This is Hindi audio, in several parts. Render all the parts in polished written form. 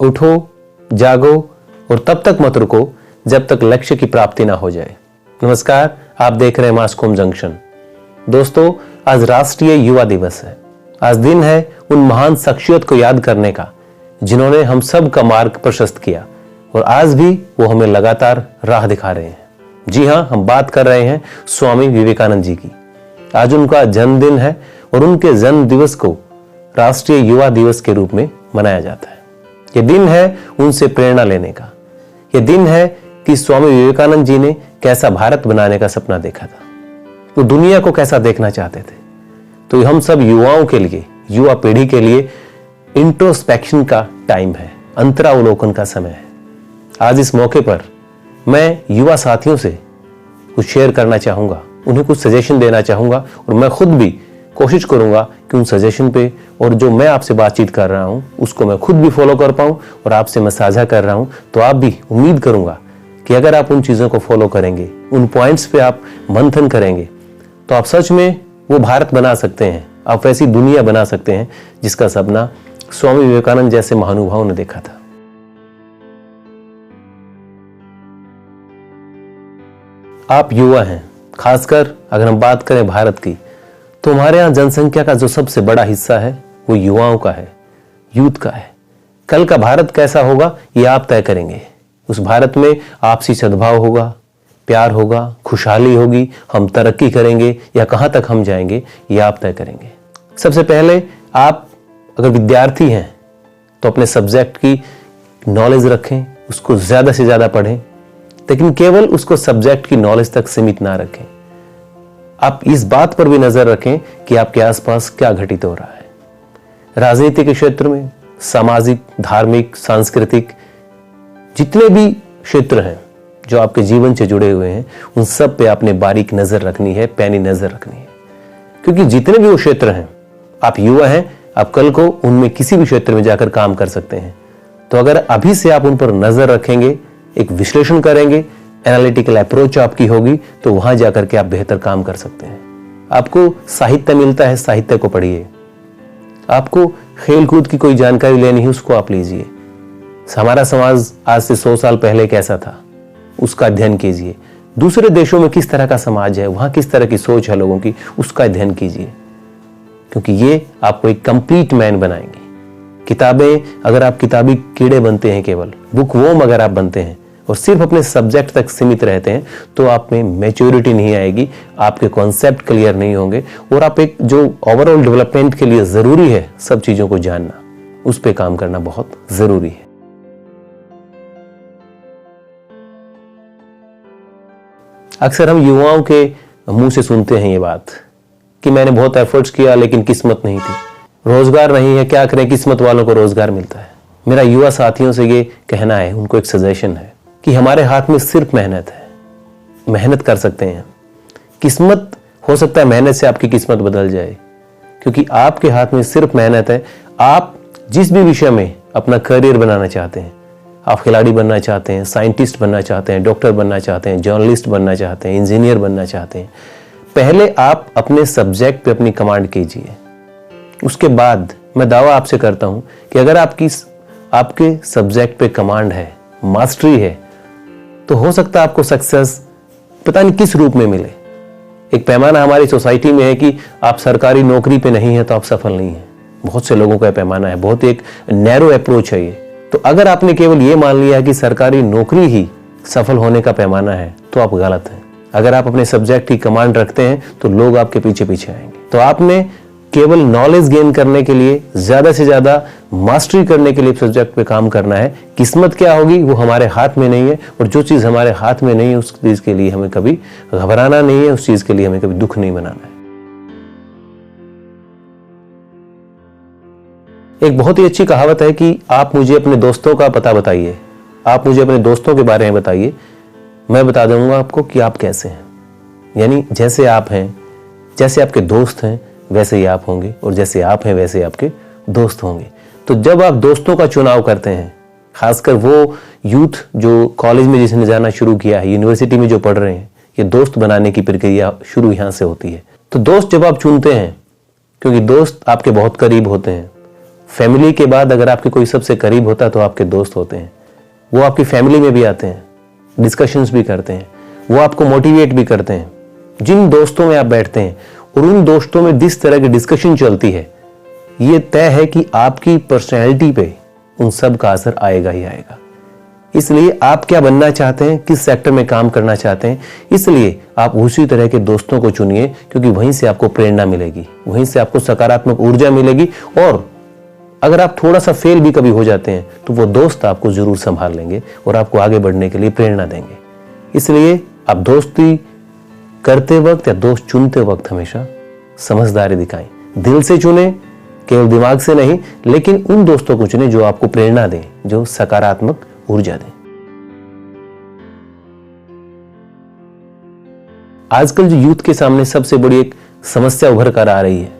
उठो, जागो और तब तक मत रुको जब तक लक्ष्य की प्राप्ति ना हो जाए। नमस्कार, आप देख रहे हैं मास्कोम जंक्शन। दोस्तों, आज राष्ट्रीय युवा दिवस है। आज दिन है उन महान शख्सियत को याद करने का जिन्होंने हम सब का मार्ग प्रशस्त किया और आज भी वो हमें लगातार राह दिखा रहे हैं। जी हाँ, हम बात कर रहे हैं स्वामी विवेकानंद जी की। आज उनका जन्मदिन है और उनके जन्म दिवस को राष्ट्रीय युवा दिवस के रूप में मनाया जाता है। यह दिन है उनसे प्रेरणा लेने का। यह दिन है कि स्वामी विवेकानंद जी ने कैसा भारत बनाने का सपना देखा था, वो दुनिया को कैसा देखना चाहते थे। तो हम सब युवाओं के लिए, युवा पीढ़ी के लिए इंट्रोस्पेक्शन का टाइम है, अंतरावलोकन का समय है। आज इस मौके पर मैं युवा साथियों से कुछ शेयर करना चाहूंगा, उन्हें कुछ सजेशन देना चाहूंगा और मैं खुद भी कोशिश करूंगा कि उन सजेशन पे और जो मैं आपसे बातचीत कर रहा हूं उसको मैं खुद भी फॉलो कर पाऊं और आपसे मैं साझा कर रहा हूं। तो आप भी, उम्मीद करूंगा कि अगर आप उन चीजों को फॉलो करेंगे, उन पॉइंट्स पे आप मंथन करेंगे, तो आप सच में वो भारत बना सकते हैं, आप वैसी दुनिया बना सकते हैं जिसका सपना स्वामी विवेकानंद जैसे महानुभावों ने देखा था। आप युवा हैं, खासकर अगर हम बात करें भारत की, तो हमारे यहां जनसंख्या का जो सबसे बड़ा हिस्सा है वो युवाओं का है, यूथ का है। कल का भारत कैसा होगा ये आप तय करेंगे। उस भारत में आपसी सद्भाव होगा, प्यार होगा, खुशहाली होगी, हम तरक्की करेंगे या कहां तक हम जाएंगे ये आप तय करेंगे। सबसे पहले आप अगर विद्यार्थी हैं तो अपने सब्जेक्ट की नॉलेज रखें, उसको ज्यादा से ज्यादा पढ़ें, लेकिन केवल उसको सब्जेक्ट की नॉलेज तक सीमित ना रखें। आप इस बात पर भी नजर रखें कि आपके आसपास क्या घटित हो रहा है। राजनीति के क्षेत्र में, सामाजिक, धार्मिक, सांस्कृतिक जितने भी क्षेत्र हैं जो आपके जीवन से जुड़े हुए हैं, उन सब पे आपने बारीक नजर रखनी है, पैनी नजर रखनी है। क्योंकि जितने भी वो क्षेत्र हैं, आप युवा हैं, आप कल को उनमें किसी भी क्षेत्र में जाकर काम कर सकते हैं। तो अगर अभी से आप उन पर नजर रखेंगे, एक विश्लेषण करेंगे, एनालिटिकल अप्रोच आपकी होगी, तो वहां जाकर के आप बेहतर काम कर सकते हैं। आपको साहित्य मिलता है, साहित्य को पढ़िए। आपको खेल कूद की कोई जानकारी लेनी है, उसको आप लीजिए। हमारा समाज आज से 100 साल पहले कैसा था, उसका अध्ययन कीजिए। दूसरे देशों में किस तरह का समाज है, वहां किस तरह की सोच है लोगों की, उसका अध्ययन कीजिए। क्योंकि ये आपको एक कंप्लीट मैन बनाएंगे। किताबें, अगर आप किताबी कीड़े बनते हैं, केवल बुक वॉर्म अगर आप बनते हैं और सिर्फ अपने सब्जेक्ट तक सीमित रहते हैं, तो आप में मैच्योरिटी नहीं आएगी, आपके कॉन्सेप्ट क्लियर नहीं होंगे और आप एक जो ओवरऑल डेवलपमेंट के लिए जरूरी है सब चीजों को जानना, उस पे काम करना बहुत जरूरी है। अक्सर हम युवाओं के मुंह से सुनते हैं ये बात कि मैंने बहुत एफर्ट्स किया लेकिन किस्मत नहीं थी, रोजगार नहीं है, क्या करें, किस्मत वालों को रोजगार मिलता है। मेरा युवा साथियों से ये कहना है, उनको एक सजेशन है कि हमारे हाथ में सिर्फ मेहनत है, मेहनत कर सकते हैं। किस्मत, हो सकता है मेहनत से आपकी किस्मत बदल जाए, क्योंकि आपके हाथ में सिर्फ मेहनत है। आप जिस भी विषय में अपना करियर बनाना चाहते हैं, आप खिलाड़ी बनना चाहते हैं, साइंटिस्ट बनना चाहते हैं, डॉक्टर बनना चाहते हैं, जर्नलिस्ट बनना चाहते हैं, इंजीनियर बनना चाहते हैं, पहले आप अपने सब्जेक्ट पे अपनी कमांड कीजिए। उसके बाद मैं दावा आपसे करता हूं कि अगर आपके सब्जेक्ट पे कमांड है, मास्टरी है, तो हो सकता है आपको सक्सेस पता नहीं किस रूप में मिले। एक पैमाना हमारी सोसाइटी में है कि आप सरकारी नौकरी पे नहीं है तो आप सफल नहीं है। बहुत से लोगों का पैमाना है, बहुत एक नैरो अप्रोच है ये। तो अगर आपने केवल ये मान लिया कि सरकारी नौकरी ही सफल होने का पैमाना है, तो आप गलत हैं। अगर आप अपने सब्जेक्ट की कमांड रखते हैं तो लोग आपके पीछे पीछे आएंगे। तो आपने केवल नॉलेज गेन करने के लिए, ज्यादा से ज्यादा मास्टरी करने के लिए सब्जेक्ट पे काम करना है। किस्मत क्या होगी वो हमारे हाथ में नहीं है, और जो चीज हमारे हाथ में नहीं है उस चीज के लिए हमें कभी घबराना नहीं है, उस चीज के लिए हमें कभी दुख नहीं मनाना है। एक बहुत ही अच्छी कहावत है कि आप मुझे अपने दोस्तों का पता बताइए, आप मुझे अपने दोस्तों के बारे में बताइए, मैं बता दूंगा आपको कि आप कैसे हैं। यानी जैसे आप हैं, जैसे आपके दोस्त हैं, वैसे ही आप होंगे, और जैसे आप हैं वैसे आपके दोस्त होंगे। तो जब आप दोस्तों का चुनाव करते हैं, खासकर वो यूथ जो कॉलेज में जिसने जाना शुरू किया है, यूनिवर्सिटी में जो पढ़ रहे हैं, ये दोस्त बनाने की प्रक्रिया शुरू यहां से होती है। तो दोस्त जब आप चुनते हैं, क्योंकि दोस्त आपके बहुत करीब होते हैं, फैमिली के बाद अगर आपके कोई सबसे करीब होता है तो आपके दोस्त होते हैं। वो आपकी फैमिली में भी आते हैं, डिस्कशंस भी करते हैं, वो आपको मोटिवेट भी करते हैं। जिन दोस्तों में आप बैठते हैं और उन दोस्तों में जिस तरह की डिस्कशन चलती है, ये तय है कि आपकी पर्सनैलिटी पे उन सब का असर आएगा ही आएगा। इसलिए आप क्या बनना चाहते हैं, किस सेक्टर में काम करना चाहते हैं, इसलिए आप उसी तरह के दोस्तों को चुनिए, क्योंकि वहीं से आपको प्रेरणा मिलेगी, वहीं से आपको सकारात्मक ऊर्जा मिलेगी। और अगर आप थोड़ा सा फेल भी कभी हो जाते हैं तो वो दोस्त आपको जरूर संभाल लेंगे और आपको आगे बढ़ने के लिए प्रेरणा देंगे। इसलिए आप दोस्ती करते वक्त या दोस्त चुनते वक्त हमेशा समझदारी दिखाएं, दिल से चुने, केवल दिमाग से नहीं, लेकिन उन दोस्तों को चुने जो आपको प्रेरणा दें, जो सकारात्मक ऊर्जा दें। आजकल जो यूथ के सामने सबसे बड़ी एक समस्या उभर कर आ रही है,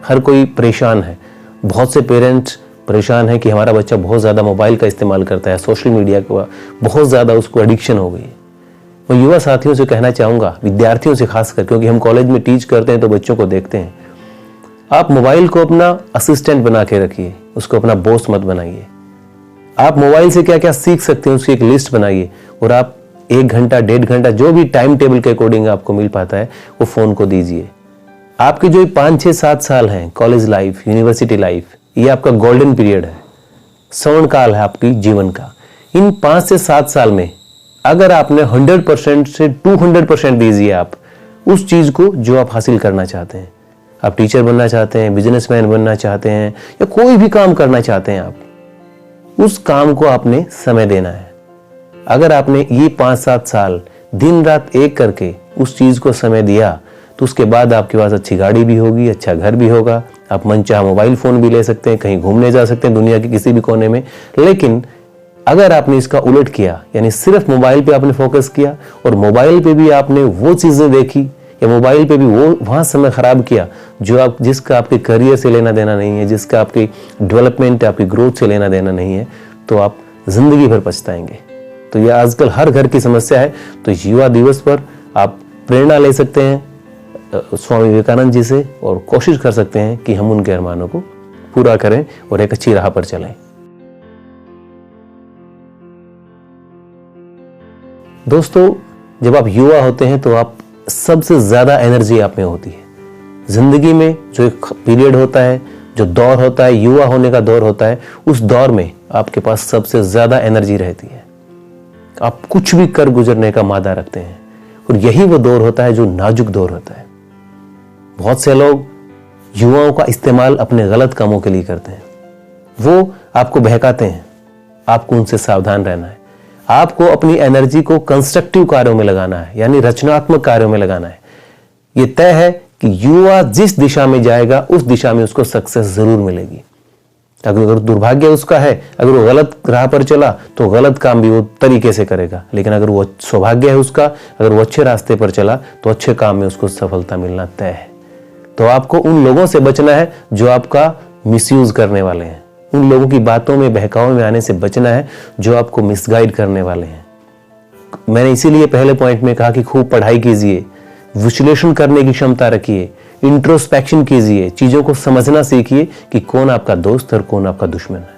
हर कोई परेशान है, बहुत से पेरेंट्स परेशान है कि हमारा बच्चा बहुत ज्यादा मोबाइल का इस्तेमाल करता है, सोशल मीडिया का बहुत ज्यादा उसको एडिक्शन हो गई है। मैं युवा साथियों से कहना चाहूंगा, विद्यार्थियों से खासकर, क्योंकि हम कॉलेज में टीच करते हैं तो बच्चों को देखते हैं, आप मोबाइल को अपना असिस्टेंट बना के रखिए, उसको अपना बॉस मत बनाइए। आप मोबाइल से क्या क्या सीख सकते हैं उसकी एक लिस्ट बनाइए और आप 1 घंटा 1.5 घंटा जो भी टाइम टेबल के अकॉर्डिंग आपको मिल पाता है वो फोन को दीजिए। आपके जो 5, 6, 7 साल हैं, कॉलेज लाइफ, यूनिवर्सिटी लाइफ, ये आपका गोल्डन पीरियड है, स्वर्ण काल है आपकी जीवन का। इन 5 से 7 साल में अगर आपने 100% से 200% दीजिए आप उस चीज को जो आप हासिल करना चाहते हैं। आप टीचर बनना चाहते हैं, बिजनेसमैन बनना चाहते हैं, या कोई भी काम करना चाहते हैं, आप उस काम को आपने समय देना है। अगर आपने ये 5-7 साल दिन रात एक करके उस चीज को समय दिया तो उसके बाद आपके पास अच्छी गाड़ी भी होगी, अच्छा घर भी होगा, आप मनचाहा मोबाइल फोन भी ले सकते हैं, कहीं घूमने जा सकते हैं दुनिया के किसी भी कोने में। लेकिन अगर आपने इसका उलट किया, यानी सिर्फ मोबाइल पे आपने फोकस किया और मोबाइल पे भी आपने वो चीजें देखी या मोबाइल पे भी वो वहां समय खराब किया जिसका आपके करियर से लेना देना नहीं है, जिसका आपकी डेवलपमेंट, आपकी ग्रोथ से लेना देना नहीं है, तो आप जिंदगी भर पछताएंगे। तो यह आजकल हर घर की समस्या है। तो युवा दिवस पर आप प्रेरणा ले सकते हैं स्वामी विवेकानंद जी से और कोशिश कर सकते हैं कि हम उनके अरमानों को पूरा करें और एक अच्छी राह पर चलें। दोस्तों, जब आप युवा होते हैं तो आप सबसे ज्यादा एनर्जी आप में होती है। जिंदगी में जो एक पीरियड होता है, जो दौर होता है, युवा होने का दौर होता है, उस दौर में आपके पास सबसे ज्यादा एनर्जी रहती है। आप कुछ भी कर गुजरने का मादा रखते हैं और यही वो दौर होता है जो नाजुक दौर होता है। बहुत से लोग युवाओं का इस्तेमाल अपने गलत कामों के लिए करते हैं। वो आपको बहकाते हैं, आपको उनसे सावधान रहना है। आपको अपनी एनर्जी को कंस्ट्रक्टिव कार्यों में लगाना है, यानी रचनात्मक कार्यों में लगाना है। यह तय है कि युवा जिस दिशा में जाएगा उस दिशा में उसको सक्सेस जरूर मिलेगी। अगर दुर्भाग्य उसका है, अगर वो गलत राह पर चला तो गलत काम भी वो तरीके से करेगा, लेकिन अगर वो सौभाग्य है उसका, अगर वो अच्छे रास्ते पर चला तो अच्छे काम में उसको सफलता मिलना तय है। तो आपको उन लोगों से बचना है जो आपका मिसयूज करने वाले हैं, उन लोगों की बातों में, बहकावे में आने से बचना है जो आपको मिसगाइड करने वाले हैं। मैंने इसीलिए पहले पॉइंट में कहा कि खूब पढ़ाई कीजिए, विश्लेषण करने की क्षमता रखिए, इंट्रोस्पेक्शन कीजिए, चीजों को समझना सीखिए कि कौन आपका दोस्त और कौन आपका दुश्मन है।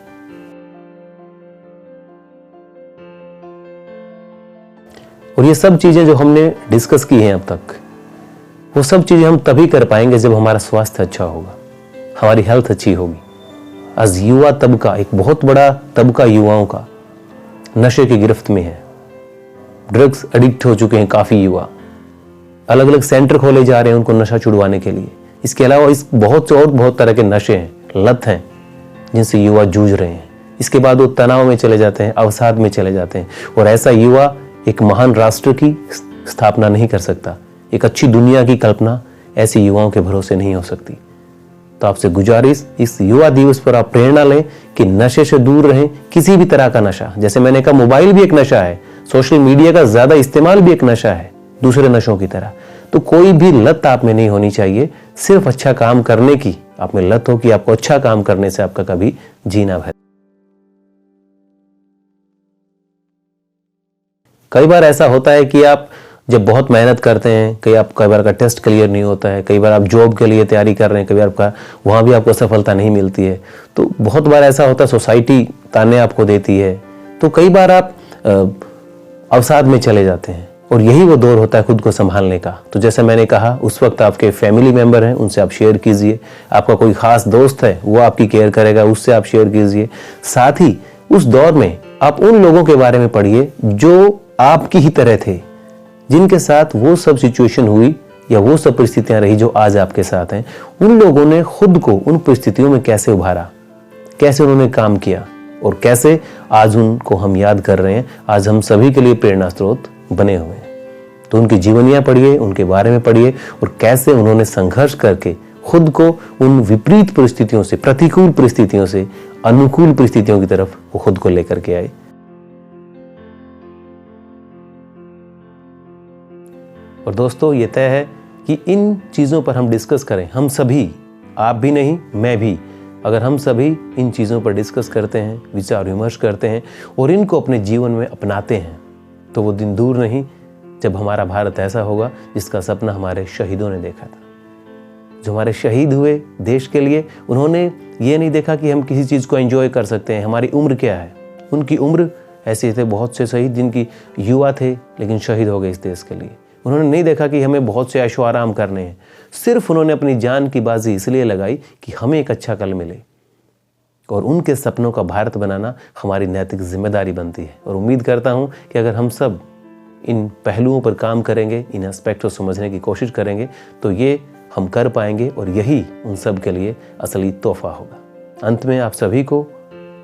और ये सब चीजें जो हमने डिस्कस की हैं अब तक, वो सब चीजें हम तभी कर पाएंगे जब हमारा स्वास्थ्य अच्छा होगा, हमारी हेल्थ अच्छी होगी। आज युवा तबका, एक बहुत बड़ा तबका युवाओं का नशे की गिरफ्त में है। ड्रग्स एडिक्ट हो चुके हैं काफी युवा, अलग अलग सेंटर खोले जा रहे हैं उनको नशा छुड़वाने के लिए। इसके अलावा इस बहुत से और बहुत तरह के नशे हैं, लत हैं, जिनसे युवा जूझ रहे हैं। इसके बाद वो तनाव में चले जाते हैं, अवसाद में चले जाते हैं, और ऐसा युवा एक महान राष्ट्र की स्थापना नहीं कर सकता। एक अच्छी दुनिया की कल्पना ऐसे युवाओं के भरोसे नहीं हो सकती। तो आपसे गुजारिश, इस युवा दिवस पर आप प्रेरणा लें कि नशे से दूर रहें, किसी भी तरह का नशा। जैसे मैंने कहा, मोबाइल भी एक नशा है, सोशल मीडिया का ज्यादा इस्तेमाल भी एक नशा है, दूसरे नशों की तरह। तो कोई भी लत आप में नहीं होनी चाहिए, सिर्फ अच्छा काम करने की आप में लत हो कि आपको अच्छा काम करने से आपका कभी जीना भर। कई बार ऐसा होता है कि आप जब बहुत मेहनत करते हैं, कई बार का टेस्ट क्लियर नहीं होता है, कई बार आप जॉब के लिए तैयारी कर रहे हैं, कई बार आपका वहाँ भी आपको सफलता नहीं मिलती है, तो बहुत बार ऐसा होता है सोसाइटी ताने आपको देती है, तो कई बार आप अवसाद में चले जाते हैं और यही वो दौर होता है खुद को संभालने का। तो जैसे मैंने कहा, उस वक्त आपके फैमिली मेंबर हैं, उनसे आप शेयर कीजिए, आपका कोई खास दोस्त है वो आपकी केयर करेगा, उससे आप शेयर कीजिए। साथ ही उस दौर में आप उन लोगों के बारे में पढ़िए जो आपकी ही तरह थे, जिनके साथ वो सब सिचुएशन हुई या वो सब परिस्थितियां रही जो आज आपके साथ हैं। उन लोगों ने खुद को उन परिस्थितियों में कैसे उभारा, कैसे उन्होंने काम किया और कैसे आज उनको हम याद कर रहे हैं, आज हम सभी के लिए प्रेरणा स्रोत बने हुए हैं। तो उनकी जीवनियां पढ़िए, उनके बारे में पढ़िए और कैसे उन्होंने संघर्ष करके खुद को उन विपरीत परिस्थितियों से, प्रतिकूल परिस्थितियों से अनुकूल परिस्थितियों की तरफ वो खुद को लेकर के आए। और दोस्तों, ये तय है कि इन चीजों पर हम डिस्कस करें, हम सभी, आप भी नहीं मैं भी, अगर हम सभी इन चीजों पर डिस्कस करते हैं, विचार विमर्श करते हैं और इनको अपने जीवन में अपनाते हैं, तो वो दिन दूर नहीं जब हमारा भारत ऐसा होगा जिसका सपना हमारे शहीदों ने देखा था। जो हमारे शहीद हुए देश के लिए, उन्होंने ये नहीं देखा कि हम किसी चीज को एंजॉय कर सकते हैं, हमारी उम्र क्या है। उनकी उम्र ऐसे थे, बहुत से शहीद जिनकी युवा थे लेकिन शहीद हो गए इस देश के लिए। उन्होंने नहीं देखा कि हमें बहुत से ऐशो आराम करने हैं, सिर्फ उन्होंने अपनी जान की बाजी इसलिए लगाई कि हमें एक अच्छा कल मिले। और उनके सपनों का भारत बनाना हमारी नैतिक जिम्मेदारी बनती है। और उम्मीद करता हूं कि अगर हम सब इन पहलुओं पर काम करेंगे, इन एस्पेक्ट को समझने की कोशिश करेंगे, तो ये हम कर पाएंगे और यही उन सब के लिए असली तोहफा होगा। अंत में आप सभी को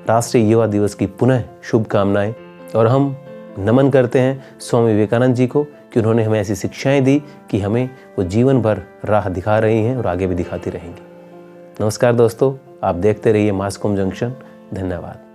राष्ट्रीय युवा दिवस की पुनः शुभकामनाएं। और हम नमन करते हैं स्वामी विवेकानंद जी को कि उन्होंने हमें ऐसी शिक्षाएं दी कि हमें वो जीवन भर राह दिखा रही हैं और आगे भी दिखाती रहेंगी। नमस्कार दोस्तों, आप देखते रहिए मास कॉम जंक्शन। धन्यवाद।